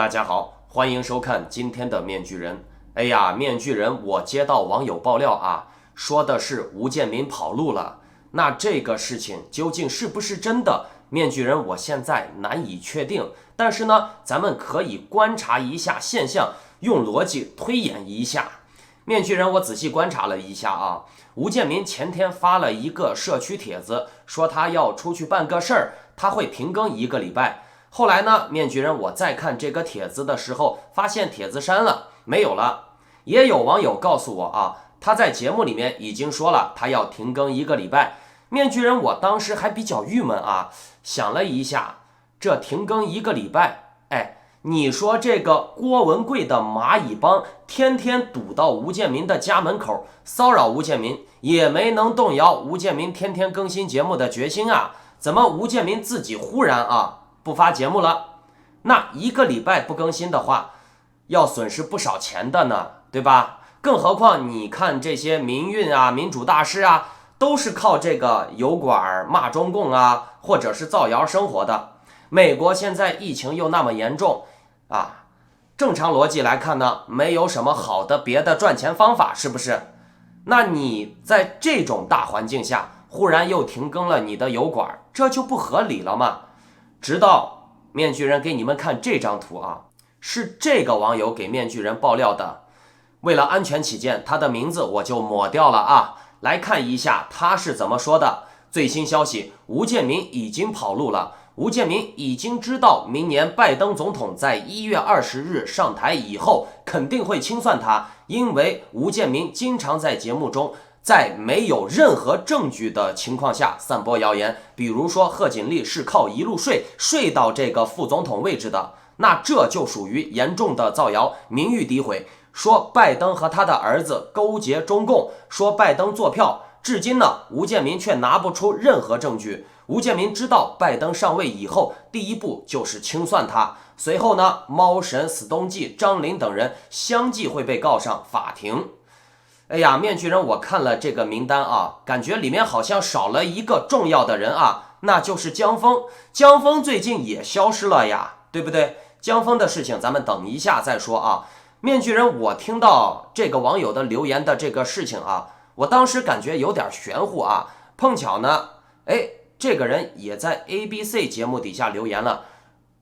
大家好，欢迎收看今天的面具人。哎呀，面具人，我接到网友爆料啊，说的是吴建民跑路了。那这个事情究竟是不是真的？面具人，我现在难以确定。但是呢，咱们可以观察一下现象，用逻辑推演一下。面具人，我仔细观察了一下啊，吴建民前天发了一个社区帖子，说他要出去办个事儿，他会停更1个礼拜。后来呢，面具人我在看这个帖子的时候，发现帖子删了，没有了。也有网友告诉我啊，他在节目里面已经说了，他要停更1个礼拜。面具人我当时还比较郁闷啊，想了一下，这停更1个礼拜，你说这个郭文贵的蚂蚁帮天天堵到吴建民的家门口，骚扰吴建民，也没能动摇吴建民天天更新节目的决心啊。怎么吴建民自己忽然不发节目了？那1个礼拜不更新的话，要损失不少钱的呢，对吧？更何况你看这些民运啊、民主大师啊，都是靠这个油管骂中共啊，或者是造谣生活的。美国现在疫情又那么严重啊，正常逻辑来看呢，没有什么好的别的赚钱方法，是不是？那你在这种大环境下，忽然又停更了你的油管，这就不合理了嘛？直到面具人给你们看这张图啊，是这个网友给面具人爆料的。为了安全起见，他的名字我就抹掉了啊。来看一下他是怎么说的。最新消息，吴建民已经跑路了。吴建民已经知道明年拜登总统在1月20日上台以后肯定会清算他，因为吴建民经常在节目中在没有任何证据的情况下散播谣言，比如说贺锦丽是靠一路睡到这个副总统位置的，那这就属于严重的造谣、名誉诋毁，说拜登和他的儿子勾结中共，说拜登做票。至今呢，吴建民却拿不出任何证据。吴建民知道拜登上位以后，第一步就是清算他。随后呢，猫神、史东记、张林等人相继会被告上法庭。哎呀，面具人，我看了这个名单啊，感觉里面好像少了一个重要的人啊，那就是江峰。江峰最近也消失了呀，对不对？江峰的事情咱们等一下再说啊。面具人，我听到这个网友的留言的这个事情啊，我当时感觉有点玄乎啊。碰巧呢，这个人也在 ABC 节目底下留言了，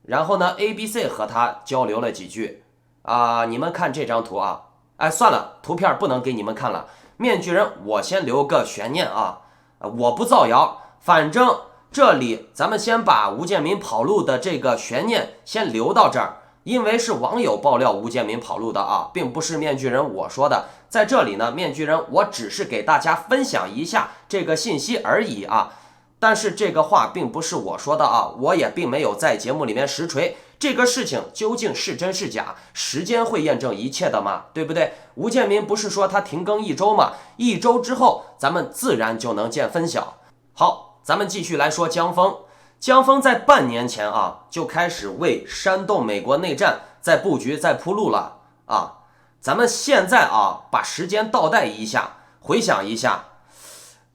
然后呢 ABC 和他交流了几句啊。你们看这张图啊，算了，图片不能给你们看了。面具人，我先留个悬念啊，我不造谣，反正这里咱们先把吴建民跑路的这个悬念先留到这儿。因为是网友爆料吴建民跑路的啊，并不是面具人我说的。在这里呢，面具人我只是给大家分享一下这个信息而已啊。但是这个话并不是我说的啊，我也并没有在节目里面实锤。这个事情究竟是真是假，时间会验证一切的嘛，对不对？吴建民不是说他停更1周嘛，1周之后咱们自然就能见分晓。好，咱们继续来说江峰。江峰在半年前啊，就开始为煽动美国内战在布局、在铺路了啊。咱们现在啊，把时间倒带一下，回想一下，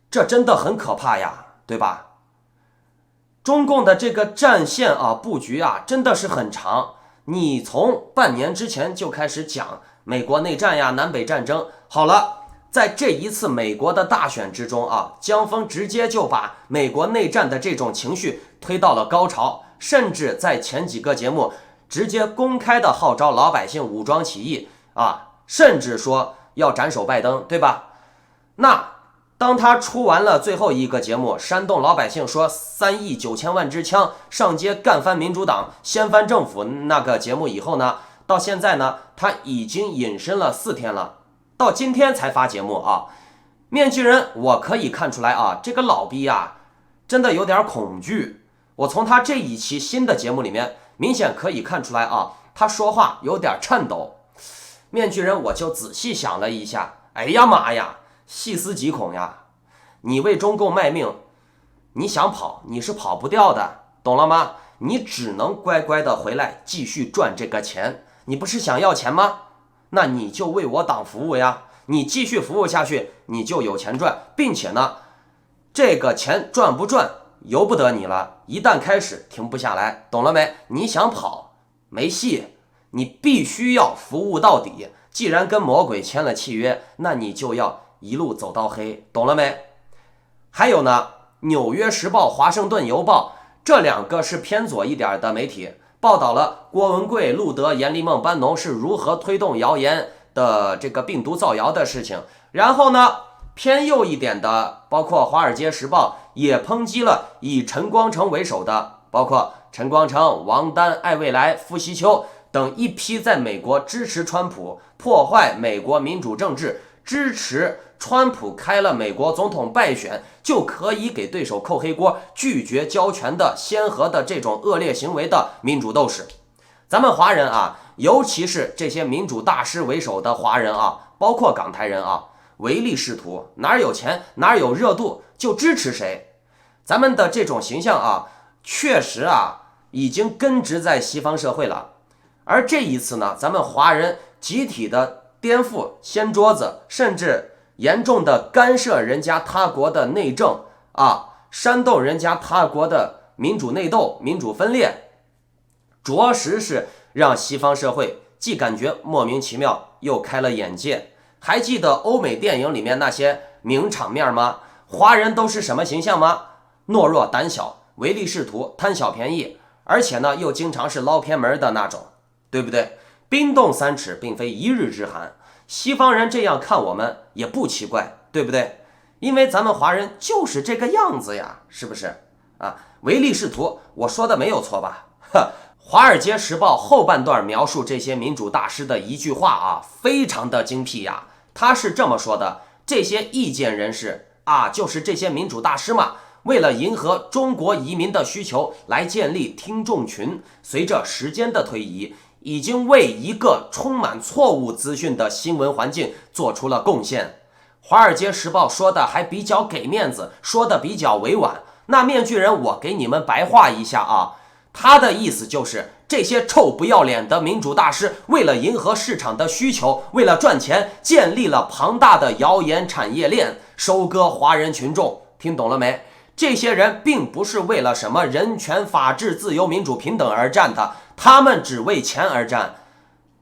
这真的很可怕呀，对吧？中共的这个战线啊、布局啊，真的是很长。你从半年之前就开始讲美国内战呀、南北战争，好了。在这一次美国的大选之中啊，江峰直接就把美国内战的这种情绪推到了高潮，甚至在前几个节目直接公开的号召老百姓武装起义啊，甚至说要斩首拜登，对吧？那当他出完了最后一个节目，煽动老百姓说3亿9千万支枪上街干翻民主党、掀翻政府那个节目以后呢，到现在呢，他已经隐身了4天了。到今天才发节目啊，面具人，我可以看出来啊，这个老逼啊，真的有点恐惧。我从他这一期新的节目里面，明显可以看出来啊，他说话有点颤抖。面具人，我就仔细想了一下，哎呀妈呀，细思极恐呀！你为中共卖命，你想跑，你是跑不掉的，懂了吗？你只能乖乖的回来继续赚这个钱。你不是想要钱吗？那你就为我党服务呀，你继续服务下去，你就有钱赚，并且呢，这个钱赚不赚由不得你了，一旦开始停不下来，懂了没？你想跑没戏，你必须要服务到底。既然跟魔鬼签了契约，那你就要一路走到黑，懂了没？还有呢，纽约时报、华盛顿邮报这两个是偏左一点的媒体，报道了郭文贵、路德、阎立梦、班农是如何推动谣言的这个病毒造谣的事情。然后呢，偏右一点的，包括华尔街时报也抨击了以陈光诚为首的，包括陈光诚、王丹、艾未来、傅习秋等一批在美国支持川普、破坏美国民主政治、支持川普开了美国总统败选就可以给对手扣黑锅、拒绝交权的先河的这种恶劣行为的民主斗士。咱们华人啊，尤其是这些民主大师为首的华人啊，包括港台人啊，唯利是图，哪儿有钱哪儿有热度就支持谁。咱们的这种形象啊，确实啊已经根植在西方社会了。而这一次呢，咱们华人集体的颠覆、掀桌子，甚至严重的干涉人家他国的内政啊，煽动人家他国的民主内斗、民主分裂，着实是让西方社会既感觉莫名其妙，又开了眼界。还记得欧美电影里面那些名场面吗？华人都是什么形象吗？懦弱胆小、唯利是图、贪小便宜，而且呢又经常是捞偏门的那种，对不对？冰冻三尺并非一日之寒，西方人这样看我们也不奇怪，对不对？因为咱们华人就是这个样子呀，是不是啊？唯利是图，我说的没有错吧？华尔街时报后半段描述这些民主大师的一句话啊，非常的精辟呀。他是这么说的：这些意见人士啊，就是这些民主大师嘛，为了迎合中国移民的需求来建立听众群，随着时间的推移，已经为一个充满错误资讯的新闻环境做出了贡献。华尔街时报说的还比较给面子，说的比较委婉。那面具人我给你们白话一下啊，他的意思就是这些臭不要脸的民主大师为了迎合市场的需求，为了赚钱，建立了庞大的谣言产业链，收割华人群众。听懂了没？这些人并不是为了什么人权、法治、自由、民主、平等而战的，他们只为钱而战。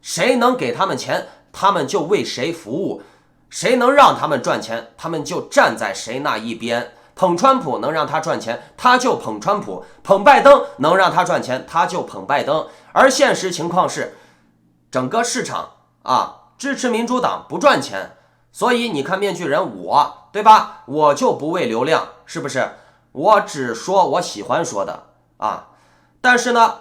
谁能给他们钱，他们就为谁服务；谁能让他们赚钱，他们就站在谁那一边。捧川普能让他赚钱，他就捧川普；捧拜登能让他赚钱，他就捧拜登。而现实情况是，整个市场啊支持民主党不赚钱，所以你看面具人我，对吧？我就不为流量，是不是？我只说我喜欢说的啊。但是呢，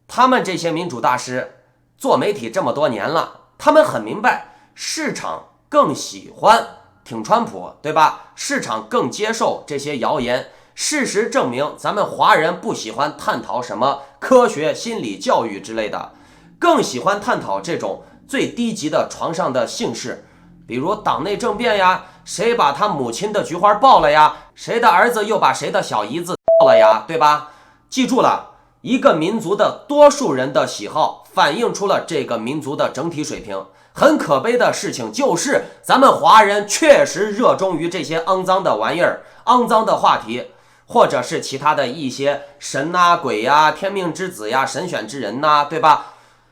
他们这些民主大师做媒体这么多年了，他们很明白市场更喜欢挺川普，对吧？市场更接受这些谣言。事实证明，咱们华人不喜欢探讨什么科学、心理、教育之类的，更喜欢探讨这种最低级的床上的性事，比如党内政变呀，谁把他母亲的菊花爆了呀，谁的儿子又把谁的小姨子爆了呀，对吧？记住了，一个民族的多数人的喜好反映出了这个民族的整体水平。很可悲的事情就是，咱们华人确实热衷于这些肮脏的玩意儿、肮脏的话题，或者是其他的一些神啊、鬼呀、天命之子呀、神选之人呐，对吧？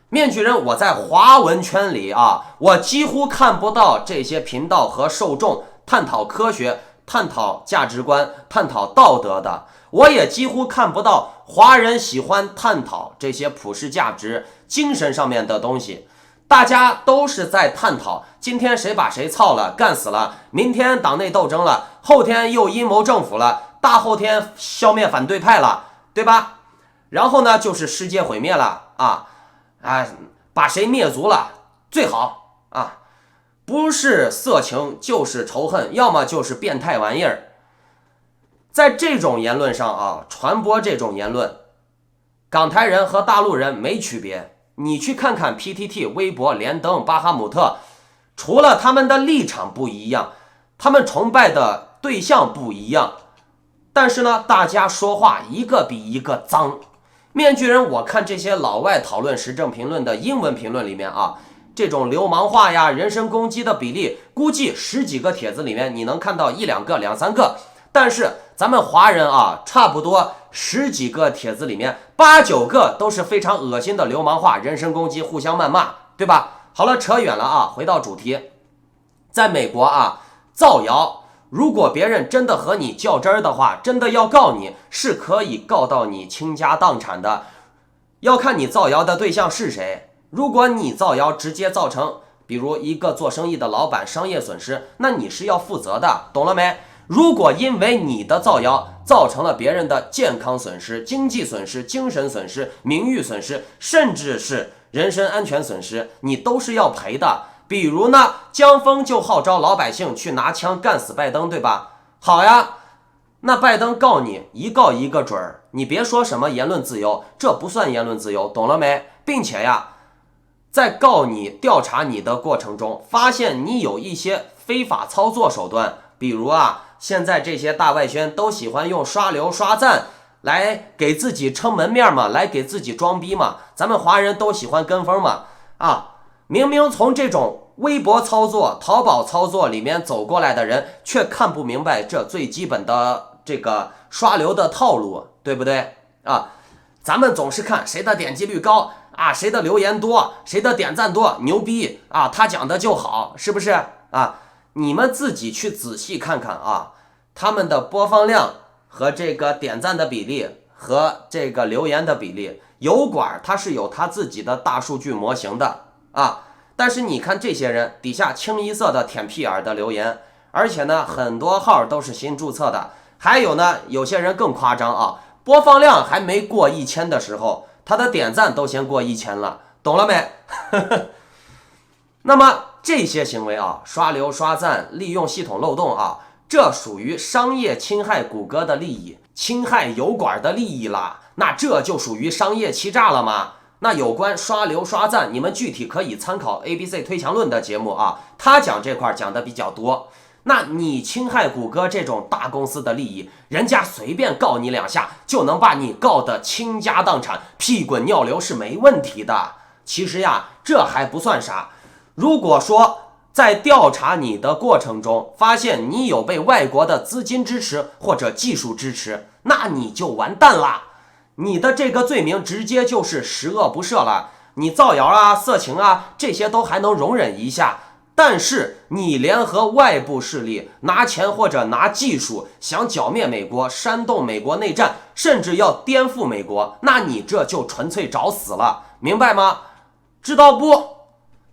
面具人我在华文圈里啊，我几乎看不到这些频道和受众探讨科学、探讨价值观、探讨道德的，我也几乎看不到华人喜欢探讨这些普世价值、精神上面的东西。大家都是在探讨今天谁把谁操了、干死了，明天党内斗争了，后天又阴谋政府了，大后天消灭反对派了，对吧？然后呢，就是世界毁灭了把谁灭族了最好啊，不是色情就是仇恨，要么就是变态玩意儿。在这种言论上啊，传播这种言论，港台人和大陆人没区别。你去看看 PTT、 微博、连登、巴哈姆特，除了他们的立场不一样，他们崇拜的对象不一样，但是呢，大家说话一个比一个脏。面具人我看这些老外讨论时政评论的英文评论里面啊，这种流氓话呀、人身攻击的比例，估计10几个帖子里面你能看到1、2个、2、3个，但是咱们华人啊，差不多10几个帖子里面8、9个都是非常恶心的流氓话，人身攻击，互相谩骂，对吧？好了，扯远了啊，回到主题。在美国啊，造谣，如果别人真的和你较真儿的话，真的要告你，是可以告到你倾家荡产的。要看你造谣的对象是谁。如果你造谣直接造成，比如一个做生意的老板商业损失，那你是要负责的，懂了没？如果因为你的造谣造成了别人的健康损失、经济损失、精神损失、名誉损失，甚至是人身安全损失，你都是要赔的。比如呢，江峰就号召老百姓去拿枪干死拜登，对吧？好呀，那拜登告你一告一个准儿，你别说什么言论自由，这不算言论自由，懂了没？并且呀，在告你调查你的过程中，发现你有一些非法操作手段，比如啊，现在这些大外宣都喜欢用刷流刷赞来给自己撑门面嘛，来给自己装逼嘛，咱们华人都喜欢跟风嘛，明明从这种微博操作、淘宝操作里面走过来的人，却看不明白这最基本的这个刷流的套路，对不对啊？咱们总是看谁的点击率高啊，谁的留言多，谁的点赞多，牛逼啊，他讲的就好，是不是啊？你们自己去仔细看看啊，他们的播放量和这个点赞的比例和这个留言的比例，油管它是有它自己的大数据模型的啊。但是你看这些人底下清一色的舔屁眼的留言，而且呢很多号都是新注册的，还有呢有些人更夸张啊，播放量还没过1000的时候，他的点赞都先过1000了，懂了没？那么这些行为啊，刷流刷赞，利用系统漏洞啊，这属于商业侵害谷歌的利益，侵害油管的利益啦，那这就属于商业欺诈了吗？那有关刷流刷赞，你们具体可以参考 ABC 推强论的节目啊，他讲这块讲的比较多。那你侵害谷歌这种大公司的利益，人家随便告你2下就能把你告得倾家荡产、屁滚尿流是没问题的。其实呀，这还不算啥。如果说在调查你的过程中发现你有被外国的资金支持或者技术支持，那你就完蛋啦。你的这个罪名直接就是十恶不赦了。你造谣啊、色情啊，这些都还能容忍一下，但是你联合外部势力拿钱或者拿技术想剿灭美国、煽动美国内战，甚至要颠覆美国，那你这就纯粹找死了，明白吗？知道不？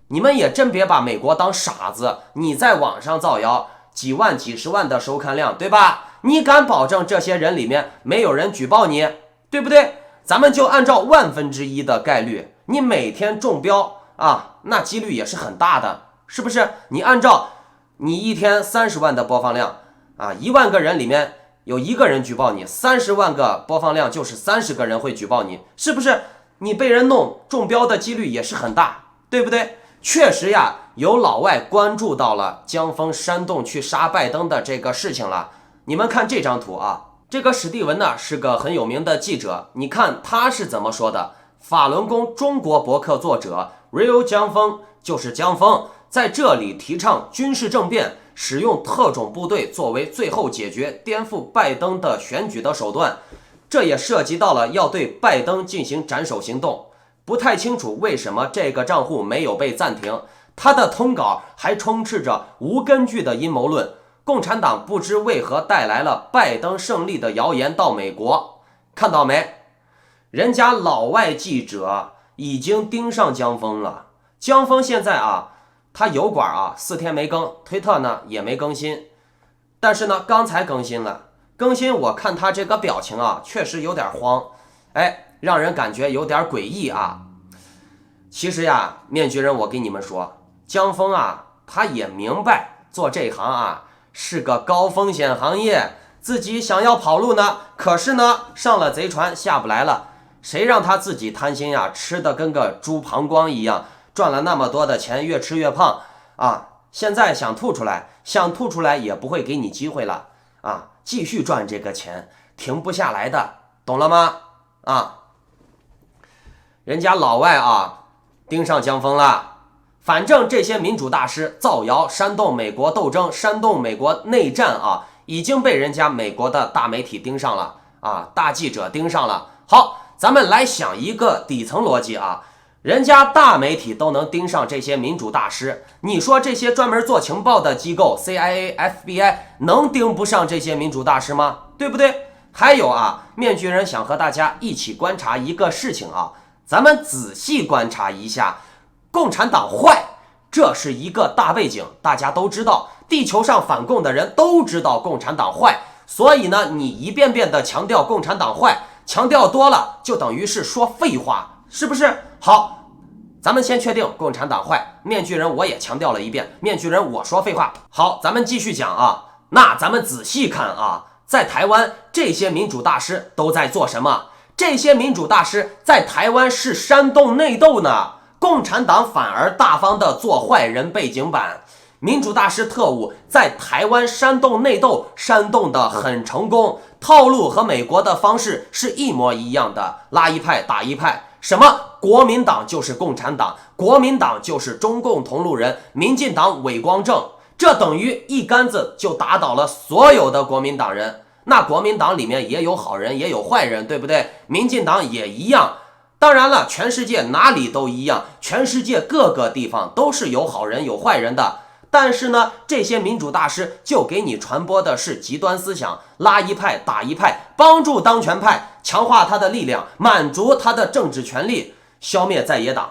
你们也真别把美国当傻子，你在网上造谣，几万几十万的收看量，对吧？你敢保证这些人里面没有人举报你，对不对？咱们就按照1/1000的概率，你每天中标啊，那几率也是很大的，是不是？你按照你一天30万的播放量啊，1万个人里面有1个人举报你，30万个播放量就是30个人会举报你，是不是？你被人弄中标的几率也是很大，对不对？确实呀，有老外关注到了江峰煽动去杀拜登的这个事情了。你们看这张图啊，这个史蒂文呢是个很有名的记者，你看他是怎么说的。法轮功中国博客作者 Real 江峰就是江峰，在这里提倡军事政变，使用特种部队作为最后解决颠覆拜登的选举的手段，这也涉及到了要对拜登进行斩首行动。不太清楚为什么这个账户没有被暂停，他的通稿还充斥着无根据的阴谋论，共产党不知为何带来了拜登胜利的谣言到美国，看到没？人家老外记者已经盯上江峰了。江峰现在啊，他油管啊4天没更，推特呢也没更新，但是呢刚才更新了，我看他这个表情啊确实有点慌，让人感觉有点诡异啊。其实呀，面具人我跟你们说，江峰啊他也明白做这行啊是个高风险行业，自己想要跑路呢，可是呢上了贼船下不来了，谁让他自己贪心呀，吃的跟个猪膀胱一样，赚了那么多的钱，越吃越胖啊，现在想吐出来也不会给你机会了啊，继续赚这个钱，停不下来的，懂了吗？啊，人家老外啊盯上江峰了，反正这些民主大师造谣煽动美国斗争，煽动美国内战啊，已经被人家美国的大媒体盯上了啊，大记者盯上了。好，咱们来想一个底层逻辑啊，人家大媒体都能盯上这些民主大师，你说这些专门做情报的机构 CIA、FBI 能盯不上这些民主大师吗？对不对？还有啊，面具人想和大家一起观察一个事情啊，咱们仔细观察一下，共产党坏，这是一个大背景，大家都知道，地球上反共的人都知道共产党坏，所以呢，你一遍遍的强调共产党坏，强调多了就等于是说废话，是不是？好，咱们先确定共产党坏，面具人我也强调了一遍，面具人我说废话。好，咱们继续讲啊，那咱们仔细看啊，在台湾这些民主大师都在做什么？这些民主大师在台湾是煽动内斗呢，共产党反而大方的做坏人背景板。民主大师特务在台湾煽动内斗，煽动的很成功，套路和美国的方式是一模一样的，拉一派打一派。什么国民党就是共产党，国民党就是中共同路人，民进党伪光正，这等于一竿子就打倒了所有的国民党人。那国民党里面也有好人也有坏人，对不对？民进党也一样。当然了，全世界哪里都一样，全世界各个地方都是有好人有坏人的。但是呢，这些民主大师就给你传播的是极端思想，拉一派打一派，帮助当权派强化他的力量，满足他的政治权利，消灭在野党。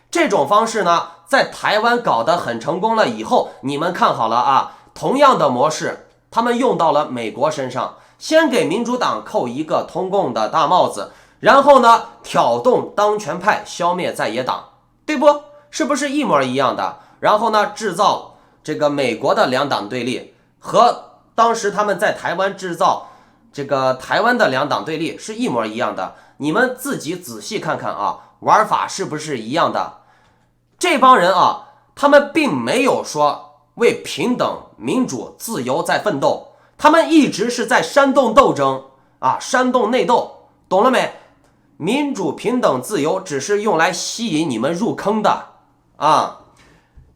这种方式呢，在台湾搞得很成功了以后，你们看好了啊，同样的模式他们用到了美国身上，先给民主党扣一个通共的大帽子，然后呢，挑动当权派消灭在野党，对不？是不是一模一样的？然后呢，制造这个美国的两党对立，和当时他们在台湾制造这个台湾的两党对立是一模一样的。你们自己仔细看看啊，玩法是不是一样的？这帮人啊，他们并没有说为平等、民主、自由在奋斗，他们一直是在煽动斗争啊，煽动内斗，懂了没？民主、平等、自由只是用来吸引你们入坑的啊。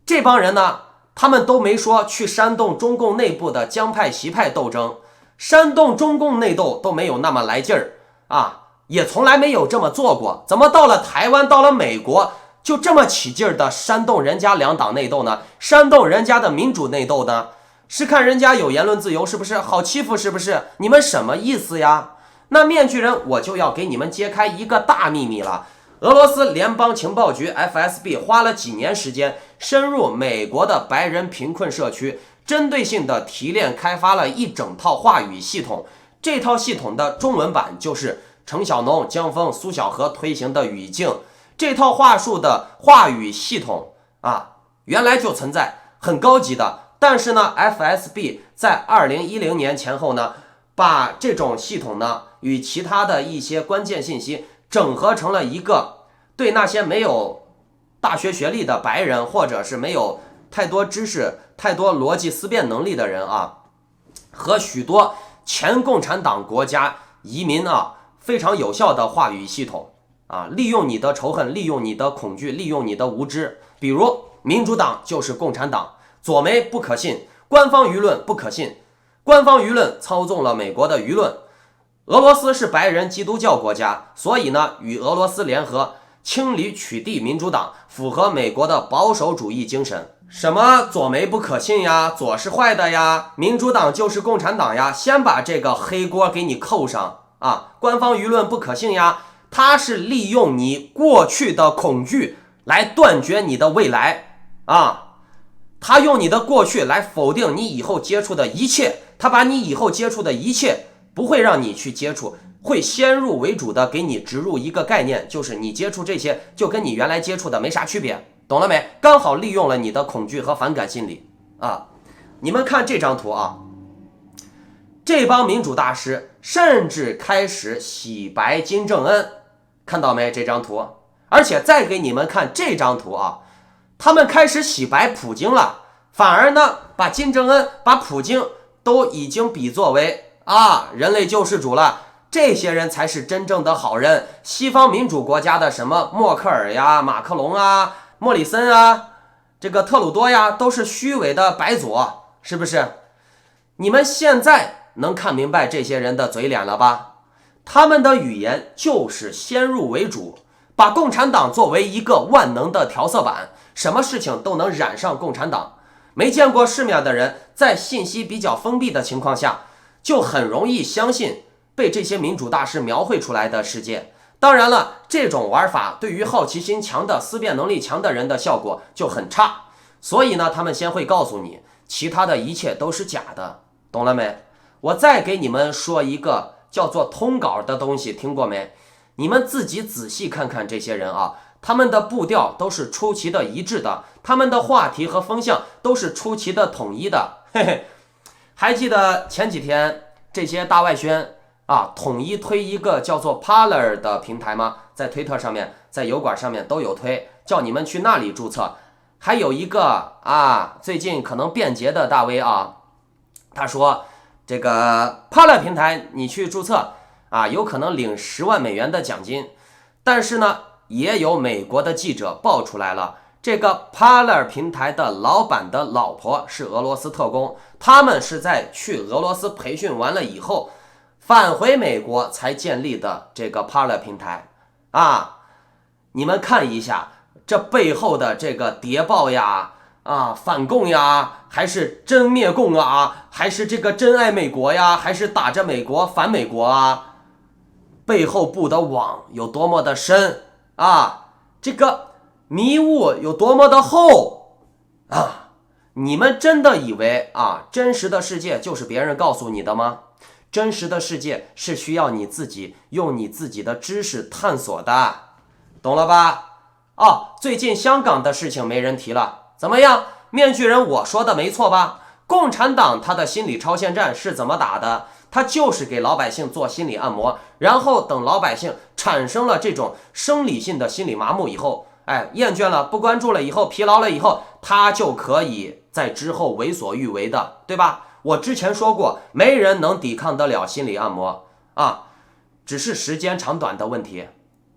这帮人呢，他们都没说去煽动中共内部的江派习派斗争，煽动中共内斗都没有那么来劲儿啊，也从来没有这么做过。怎么到了台湾，到了美国，就这么起劲儿的煽动人家两党内斗呢？煽动人家的民主内斗呢？是看人家有言论自由是不是？好欺负是不是？你们什么意思呀？那面具人我就要给你们揭开一个大秘密了。俄罗斯联邦情报局 FSB 花了几年时间，深入美国的白人贫困社区，针对性的提炼开发了一整套话语系统。这套系统的中文版就是程小农、江峰、苏小河推行的语境。这套话术的话语系统啊，原来就存在，很高级的。但是呢 FSB 在2010年前后呢，把这种系统呢与其他的一些关键信息整合成了一个对那些没有大学学历的白人，或者是没有太多知识、太多逻辑思辨能力的人啊，和许多前共产党国家移民啊，非常有效的话语系统啊，利用你的仇恨，利用你的恐惧，利用你的无知。比如民主党就是共产党，左媒不可信，官方舆论不可信，官方舆论操纵了美国的舆论。俄罗斯是白人基督教国家，所以呢，与俄罗斯联合清理取缔民主党，符合美国的保守主义精神。什么左媒不可信呀，左是坏的呀，民主党就是共产党呀，先把这个黑锅给你扣上啊！官方舆论不可信呀，它是利用你过去的恐惧来断绝你的未来啊！他用你的过去来否定你以后接触的一切，他把你以后接触的一切不会让你去接触，会先入为主的给你植入一个概念，就是你接触这些就跟你原来接触的没啥区别，懂了没？刚好利用了你的恐惧和反感心理啊！你们看这张图啊，这帮民主大师甚至开始洗白金正恩，看到没这张图？而且再给你们看这张图啊，他们开始洗白普京了，反而呢把金正恩、把普京都已经比作为人类救世主了，这些人才是真正的好人。西方民主国家的什么默克尔呀、马克龙啊、莫里森啊、这个特鲁多呀，都是虚伪的白左，是不是？你们现在能看明白这些人的嘴脸了吧？他们的语言就是先入为主，把共产党作为一个万能的调色板，什么事情都能染上共产党。没见过世面的人，在信息比较封闭的情况下，就很容易相信被这些民主大师描绘出来的世界。当然了，这种玩法对于好奇心强的、思辨能力强的人的效果就很差。所以呢，他们先会告诉你，其他的一切都是假的，懂了没？我再给你们说一个叫做通稿的东西，听过没？你们自己仔细看看这些人啊，他们的步调都是出奇的一致的，他们的话题和风向都是出奇的统一的。嘿嘿，还记得前几天这些大外宣啊，统一推一个叫做 Parler 的平台吗？在推特上面，在油管上面都有推，叫你们去那里注册。还有一个啊，最近可能便捷的大 V 啊，他说这个 Parler 平台你去注册啊，有可能领10万美元的奖金。但是呢，也有美国的记者爆出来了，这个 Parler 平台的老板的老婆是俄罗斯特工，他们是在去俄罗斯培训完了以后返回美国才建立的这个 Parler 平台啊。你们看一下这背后的这个谍报呀，啊，反共呀，还是真灭共啊，还是这个真爱美国呀，还是打着美国反美国啊，背后布的网有多么的深啊，这个迷雾有多么的厚啊！你们真的以为啊，真实的世界就是别人告诉你的吗？真实的世界是需要你自己用你自己的知识探索的，懂了吧？哦，最近香港的事情没人提了，怎么样？面具人我说的没错吧？共产党他的心理超限战是怎么打的？他就是给老百姓做心理按摩，然后等老百姓产生了这种生理性的心理麻木以后，厌倦了，不关注了以后，疲劳了以后，他就可以在之后为所欲为的，对吧？我之前说过，没人能抵抗得了心理按摩啊，只是时间长短的问题，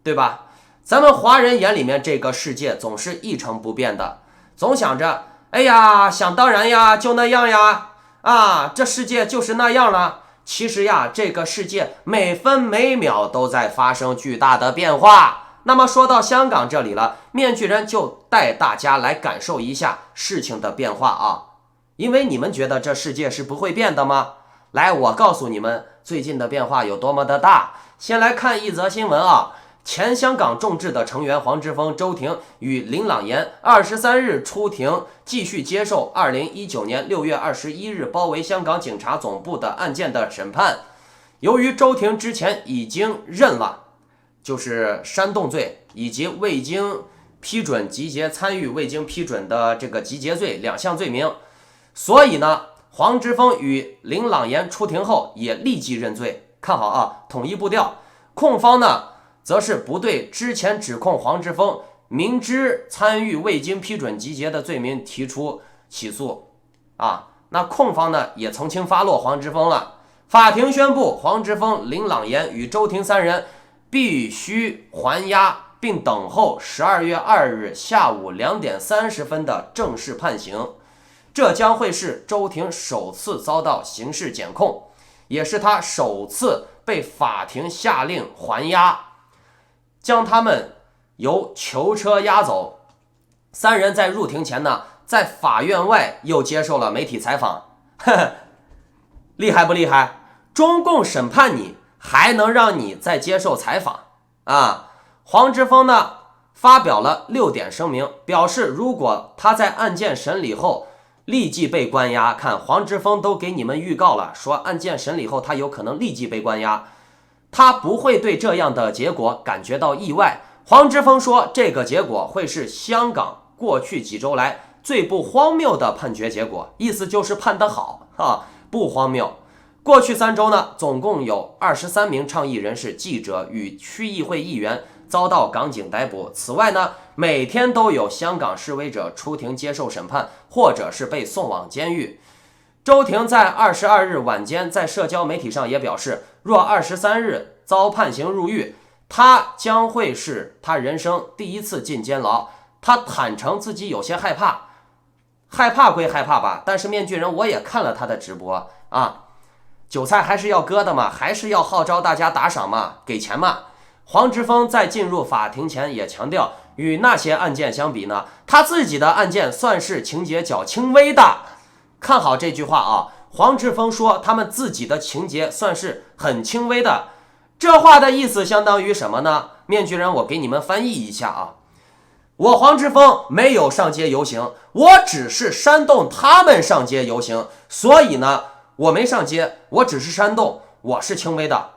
对吧？咱们华人眼里面这个世界总是一成不变的，总想着，哎呀，想当然呀，就那样呀，啊，这世界就是那样了。其实呀，这个世界每分每秒都在发生巨大的变化。那么说到香港这里了，面具人就带大家来感受一下事情的变化啊。因为你们觉得这世界是不会变的吗？来，我告诉你们最近的变化有多么的大。先来看一则新闻啊。前香港众志的成员黄之锋、周庭与林朗言23日出庭，继续接受2019年6月21日包围香港警察总部的案件的审判。由于周庭之前已经认了，就是煽动罪以及未经批准集结参与未经批准的这个集结罪2项罪名，所以呢，黄之锋与林朗言出庭后也立即认罪。看好啊，统一步调。控方呢，则是不对之前指控黄之锋明知参与未经批准集结的罪名提出起诉啊。那控方呢也从轻发落黄之锋了。法庭宣布黄之锋、林朗言与周庭3人必须还押，并等候12月2日下午2点30分的正式判刑。这将会是周庭首次遭到刑事检控，也是他首次被法庭下令还押，将他们由囚车押走。3人在入庭前呢，在法院外又接受了媒体采访。呵呵，厉害不厉害？中共审判你，还能让你再接受采访啊？黄之锋呢，发表了6点声明，表示如果他在案件审理后立即被关押，看黄之锋都给你们预告了，说案件审理后他有可能立即被关押，他不会对这样的结果感觉到意外。黄之锋说，这个结果会是香港过去几周来最不荒谬的判决结果，意思就是判得好啊，不荒谬。过去3周呢，总共有23名倡议人士、记者与区议会议员遭到港警逮捕。此外呢，每天都有香港示威者出庭接受审判，或者是被送往监狱。周庭在22日晚间在社交媒体上也表示，若23日遭判刑入狱，他将会是他人生第一次进监牢。他坦诚自己有些害害怕归害怕吧，但是面具人我也看了他的直播啊，韭菜还是要割的嘛，还是要号召大家打赏嘛，给钱嘛。黄之锋在进入法庭前也强调，与那些案件相比呢，他自己的案件算是情节较轻微的。看好这句话啊，黄之锋说他们自己的情节算是很轻微的，这话的意思相当于什么呢？面具人我给你们翻译一下啊，我黄之锋没有上街游行，我只是煽动他们上街游行，所以呢我没上街，我只是煽动，我是轻微的。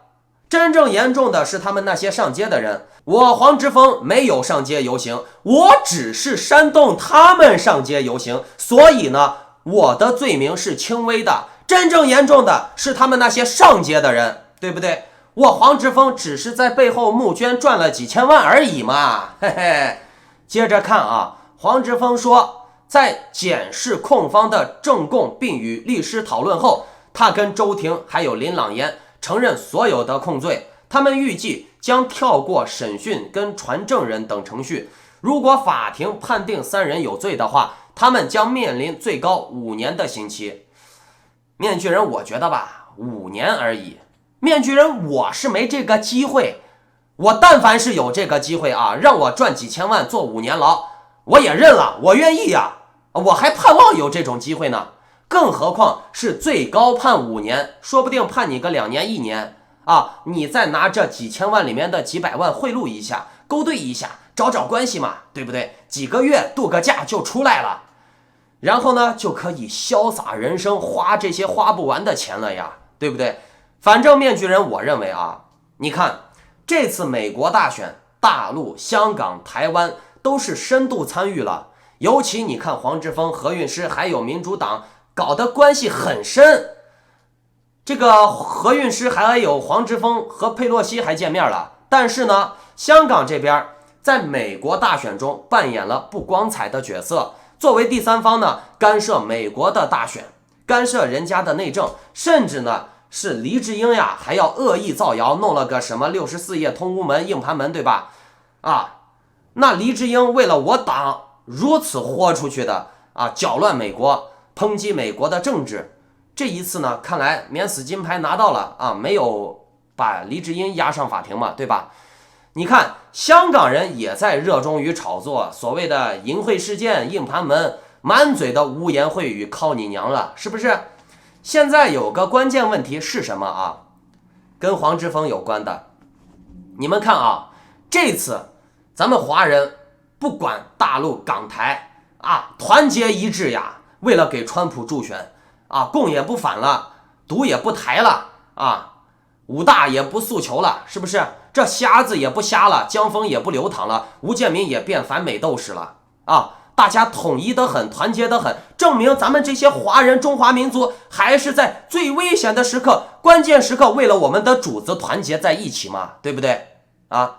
真正严重的是他们那些上街的人，我黄之锋没有上街游行，我只是煽动他们上街游行，所以呢我的罪名是轻微的。真正严重的是他们那些上街的人，对不对？我黄之锋只是在背后募捐赚了几千万而已嘛，嘿嘿。接着看啊，黄之锋说，在检视控方的证供并与律师讨论后，他跟周庭还有林朗彦承认所有的控罪，他们预计将跳过审讯跟传证人等程序。如果法庭判定3人有罪的话，他们将面临最高5年的刑期。面具人我觉得吧，5年而已。面具人我是没这个机会，我但凡是有这个机会啊，让我赚几千万坐5年牢，我也认了，我愿意呀，我还盼望有这种机会呢。更何况是最高判5年，说不定判你个2年1年啊，你再拿这几千万里面的几百万贿赂一下，勾兑一下，找找关系嘛，对不对？几个月度个假就出来了，然后呢就可以潇洒人生，花这些花不完的钱了呀，对不对？反正面具人我认为啊，你看这次美国大选，大陆、香港、台湾都是深度参与了，尤其你看黄之锋、何韵诗还有民主党搞的关系很深。这个何韵诗还有黄之锋和佩洛西还见面了，但是呢，香港这边在美国大选中扮演了不光彩的角色，作为第三方呢，干涉美国的大选，干涉人家的内政，甚至呢是黎智英呀，还要恶意造谣，弄了个什么64页通乌门、硬盘门，对吧？啊，那黎智英为了我党如此豁出去的啊，搅乱美国，抨击美国的政治，这一次呢，看来免死金牌拿到了啊，没有把黎智英押上法庭嘛，对吧？你看香港人也在热衷于炒作所谓的淫秽事件、硬盘门，满嘴的污言秽语，靠你娘了，是不是？现在有个关键问题是什么啊？跟黄之锋有关的。你们看啊，这次咱们华人不管大陆港台啊，团结一致呀，为了给川普助选啊，共也不反了，独也不台了啊，5大也不诉求了，是不是？这瞎子也不瞎了，江峰也不流淌了，吴建民也变反美斗士了啊！大家统一得很，团结得很，证明咱们这些华人中华民族还是在最危险的时刻、关键时刻，为了我们的主子团结在一起嘛，对不对啊？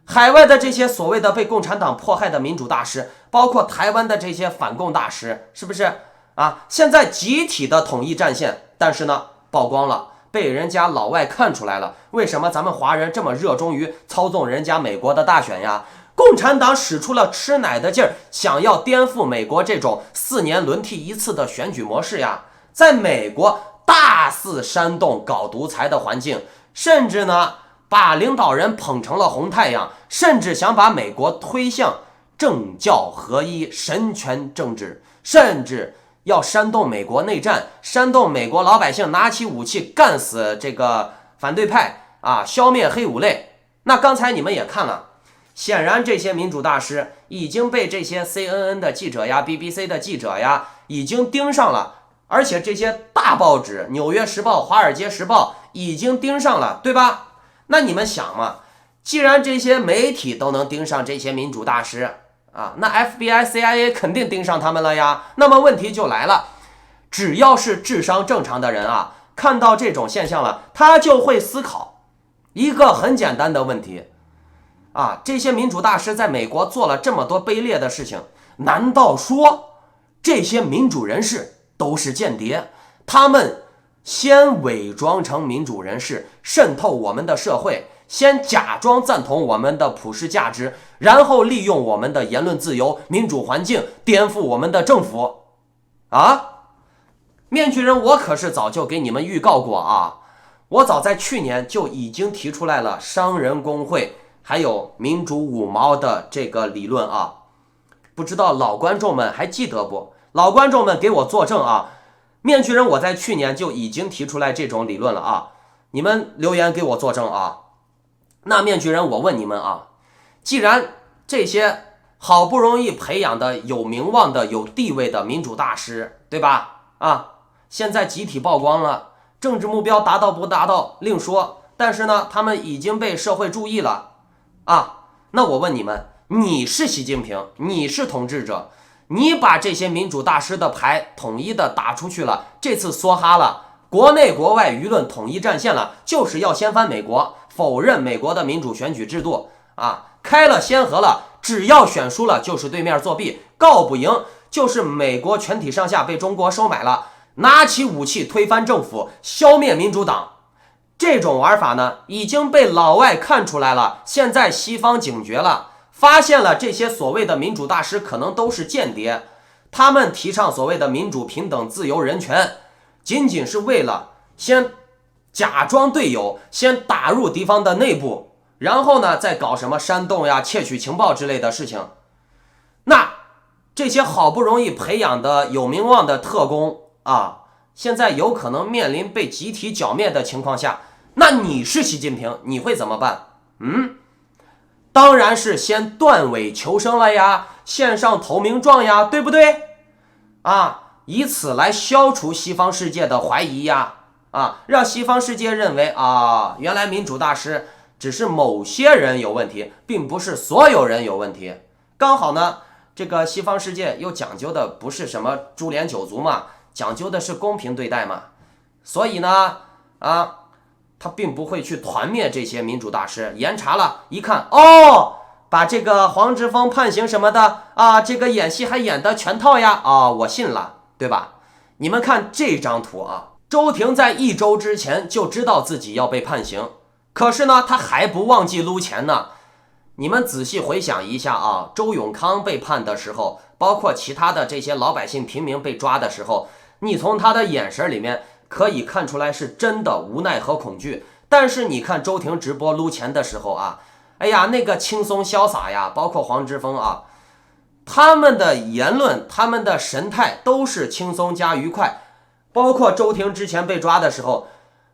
海外的这些所谓的被共产党迫害的民主大师，包括台湾的这些反共大师，是不是啊？现在集体的统一战线，但是呢，曝光了，被人家老外看出来了，为什么咱们华人这么热衷于操纵人家美国的大选呀？共产党使出了吃奶的劲儿，想要颠覆美国这种4年轮替一次的选举模式呀，在美国大肆煽动搞独裁的环境，甚至呢把领导人捧成了红太阳，甚至想把美国推向政教合一、神权政治，甚至要煽动美国内战，煽动美国老百姓拿起武器干死这个反对派啊，消灭黑五类。那刚才你们也看了，显然这些民主大师已经被这些 CNN 的记者呀、BBC 的记者呀已经盯上了，而且这些大报纸《纽约时报》《华尔街时报》已经盯上了，对吧？那你们想嘛，既然这些媒体都能盯上这些民主大师啊，那 FBI、CIA 肯定盯上他们了呀。那么问题就来了，只要是智商正常的人啊，看到这种现象了，他就会思考一个很简单的问题啊，这些民主大师在美国做了这么多卑劣的事情，难道说这些民主人士都是间谍？他们先伪装成民主人士，渗透我们的社会，先假装赞同我们的普世价值，然后利用我们的言论自由、民主环境颠覆我们的政府。啊，面具人，我可是早就给你们预告过啊，我早在去年就已经提出来了商人工会还有民主五毛的这个理论啊，不知道老观众们还记得不？老观众们给我作证啊，面具人我在去年就已经提出来这种理论了啊，你们留言给我作证啊。那面具人，我问你们啊，既然这些好不容易培养的有名望的有地位的民主大师，对吧？啊，现在集体曝光了，政治目标达到不达到另说，但是呢，他们已经被社会注意了啊。那我问你们，你是习近平，你是统治者，你把这些民主大师的牌统一的打出去了，这次梭哈了，国内国外舆论统一战线了，就是要掀翻美国，否认美国的民主选举制度啊，开了先河了，只要选输了就是对面作弊，告不赢就是美国全体上下被中国收买了，拿起武器推翻政府，消灭民主党。这种玩法呢，已经被老外看出来了，现在西方警觉了，发现了这些所谓的民主大师可能都是间谍，他们提倡所谓的民主、平等、自由、人权，仅仅是为了先假装队友，先打入敌方的内部，然后呢再搞什么煽动呀、窃取情报之类的事情。那这些好不容易培养的有名望的特工啊，现在有可能面临被集体剿灭的情况下，那你是习近平，你会怎么办？当然是先断尾求生了呀，献上投名状呀，对不对？啊，以此来消除西方世界的怀疑呀，啊，让西方世界认为啊，原来民主大师只是某些人有问题，并不是所有人有问题。刚好呢，这个西方世界又讲究的不是什么株连九族嘛，讲究的是公平对待嘛，所以呢，他并不会去团灭这些民主大师，严查了，一看，哦，把这个黄之锋判刑什么的啊，这个演戏还演的全套呀，啊，我信了，对吧？你们看这张图啊，周庭在1周之前就知道自己要被判刑，可是呢，他还不忘记撸钱呢。你们仔细回想一下啊，周永康被判的时候，包括其他的这些老百姓平民被抓的时候，你从他的眼神里面可以看出来是真的无奈和恐惧。但是你看周庭直播撸钱的时候啊，哎呀，那个轻松潇洒呀，包括黄之锋啊，他们的言论，他们的神态都是轻松加愉快。包括周庭之前被抓的时候，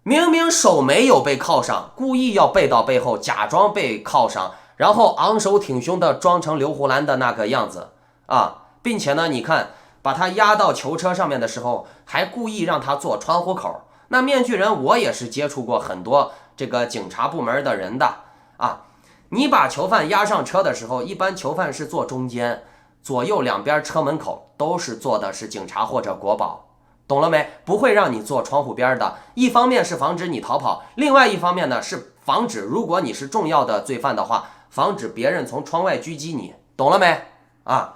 明明手没有被铐上，故意要背到背后，假装被铐上，然后昂首挺胸的装成刘胡兰的那个样子啊，并且呢，你看把他押到囚车上面的时候，还故意让他坐窗户口。那面具人我也是接触过很多这个警察部门的人的啊，你把囚犯押上车的时候，一般囚犯是坐中间，左右两边车门口都是坐的是警察或者国保，懂了没？不会让你坐窗户边的，一方面是防止你逃跑，另外一方面呢是防止如果你是重要的罪犯的话，防止别人从窗外狙击你，懂了没？啊，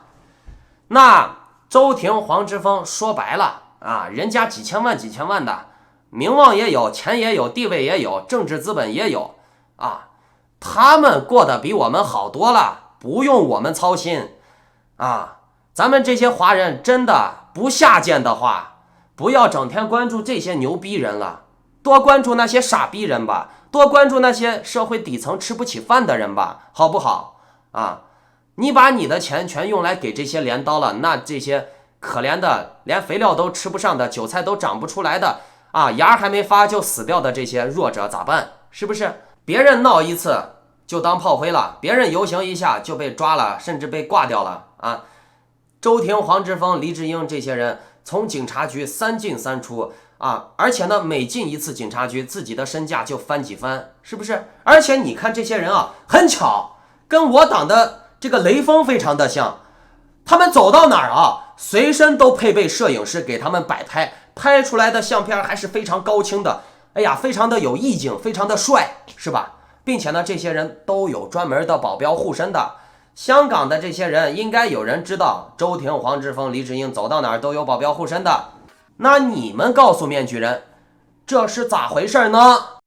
那周庭、黄之锋说白了啊，人家几千万的，名望也有，钱也有，地位也有，政治资本也有啊，他们过得比我们好多了，不用我们操心啊。咱们这些华人真的不下贱的话，不要整天关注这些牛逼人了，多关注那些傻逼人吧，多关注那些社会底层吃不起饭的人吧，好不好啊？你把你的钱全用来给这些镰刀了，那这些可怜的连肥料都吃不上的，韭菜都长不出来的啊，芽还没发就死掉的这些弱者咋办？是不是？别人闹一次就当炮灰了，别人游行一下就被抓了，甚至被挂掉了啊！周庭、黄之锋、黎智英这些人从警察局3进3出啊，而且呢，每进一次警察局，自己的身价就翻几番，是不是？而且你看这些人啊，很巧，跟我党的这个雷锋非常的像，他们走到哪儿啊，随身都配备摄影师给他们摆拍，拍出来的相片还是非常高清的，哎呀，非常的有意境，非常的帅，是吧？并且呢，这些人都有专门的保镖护身的。香港的这些人应该有人知道，周庭、黄之锋、黎智英走到哪儿都有保镖护身的。那你们告诉面具人，这是咋回事呢？